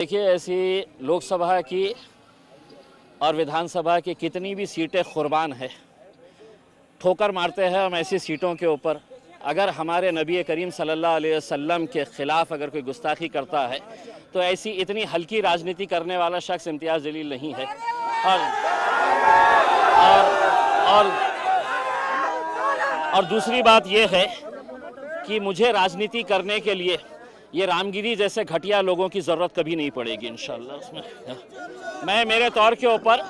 देखिए, ऐसी लोकसभा की और विधानसभा की कितनी भी सीटें कुर्बान है, ठोकर मारते हैं हम ऐसी सीटों के ऊपर। अगर हमारे नबी करीम सल्लल्लाहु अलैहि वसल्लम के ख़िलाफ़ अगर कोई गुस्ताखी करता है तो ऐसी इतनी हल्की राजनीति करने वाला शख्स इम्तियाज़ जलील नहीं है। और दूसरी बात यह है कि मुझे राजनीति करने के लिए ये रामगिरी जैसे घटिया लोगों की ज़रूरत कभी नहीं पड़ेगी इंशाअल्लाह। उसमें मैं मेरे तौर के ऊपर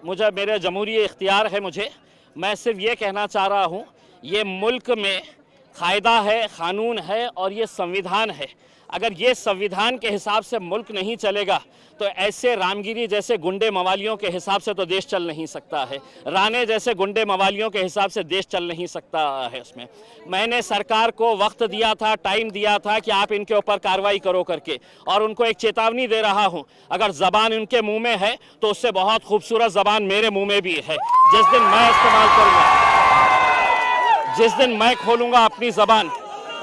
मुझे मेरे जमहूरी इख्तियार है, मैं सिर्फ ये कहना चाह रहा हूँ, ये मुल्क में कायदा है, क़ानून है और ये संविधान है। अगर ये संविधान के हिसाब से मुल्क नहीं चलेगा तो ऐसे रामगिरी जैसे गुंडे मवालियों के हिसाब से तो देश चल नहीं सकता है, राणे जैसे गुंडे मवालियों के हिसाब से देश चल नहीं सकता है। उसमें मैंने सरकार को वक्त दिया था, टाइम दिया था कि आप इनके ऊपर कार्रवाई करो करके, और उनको एक चेतावनी दे रहा हूं, अगर ज़बान उनके मुंह में है तो उससे बहुत खूबसूरत ज़बान मेरे मुंह में भी है। जिस दिन मैं इस्तेमाल करूँगा, जिस दिन मैं खोलूँगा अपनी ज़बान,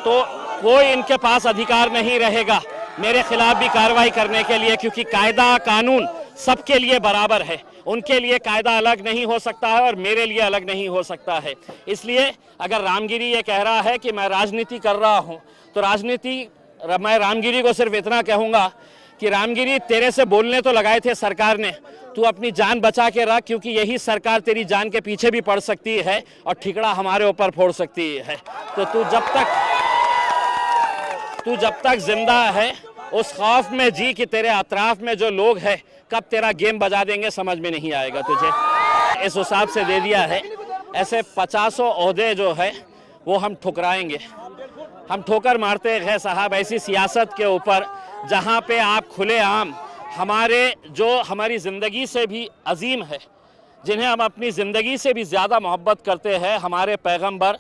तो कोई इनके पास अधिकार नहीं रहेगा मेरे खिलाफ भी कार्रवाई करने के लिए, क्योंकि कायदा कानून सबके लिए बराबर है। उनके लिए कायदा अलग नहीं हो सकता है और मेरे लिए अलग नहीं हो सकता है। इसलिए अगर रामगिरी ये कह रहा है कि मैं राजनीति कर रहा हूं, तो मैं रामगिरी को सिर्फ इतना कहूंगा कि रामगिरी, तेरे से बोलने तो लगाए थे सरकार ने, तू अपनी जान बचा के रख, क्योंकि यही सरकार तेरी जान के पीछे भी पड़ सकती है और ठिकड़ा हमारे ऊपर फोड़ सकती है। तो तू जब तक जिंदा है उस खौफ में जी कि तेरे अतराफ में जो लोग हैं कब तेरा गेम बजा देंगे समझ में नहीं आएगा तुझे। इस हिसाब से दे दिया है। ऐसे 50 ओहदे जो है वो हम ठुकराएंगे, हम ठोकर मारते हैं साहब ऐसी सियासत के ऊपर जहाँ पे आप खुलेआम हमारी ज़िंदगी से भी अजीम है, जिन्हें हम अपनी ज़िंदगी से भी ज़्यादा मोहब्बत करते हैं, हमारे पैगंबर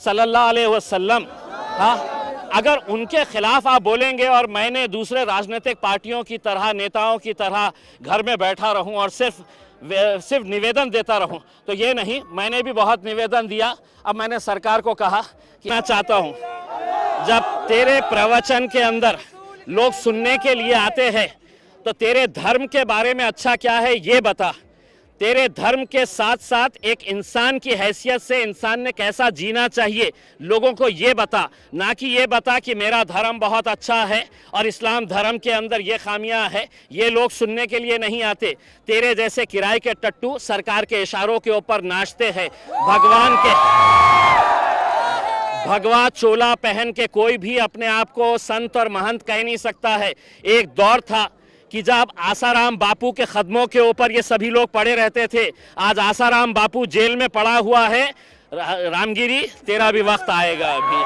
सल्लल्लाहु अलैहि वसल्लम, हाँ, अगर उनके खिलाफ आप बोलेंगे और मैंने दूसरे राजनीतिक पार्टियों की तरह, नेताओं की तरह घर में बैठा रहूं और सिर्फ निवेदन देता रहूं, तो ये नहीं। मैंने भी बहुत निवेदन दिया। अब मैंने सरकार को कहा कि मैं चाहता हूं, जब तेरे प्रवचन के अंदर लोग सुनने के लिए आते हैं तो तेरे धर्म के बारे में अच्छा क्या है ये बता। तेरे धर्म के साथ साथ एक इंसान की हैसियत से इंसान ने कैसा जीना चाहिए लोगों को ये बता, ना कि ये बता कि मेरा धर्म बहुत अच्छा है और इस्लाम धर्म के अंदर ये खामियां है। ये लोग सुनने के लिए नहीं आते। तेरे जैसे किराए के टट्टू सरकार के इशारों के ऊपर नाचते हैं। भगवा चोला पहन के कोई भी अपने आप को संत और महंत कह नहीं सकता है। एक दौर था कि जब आसाराम बापू के कदमों के ऊपर ये सभी लोग पड़े रहते थे। आज आसाराम बापू जेल में पड़ा हुआ है। रामगिरी, तेरा भी वक्त आएगा अभी।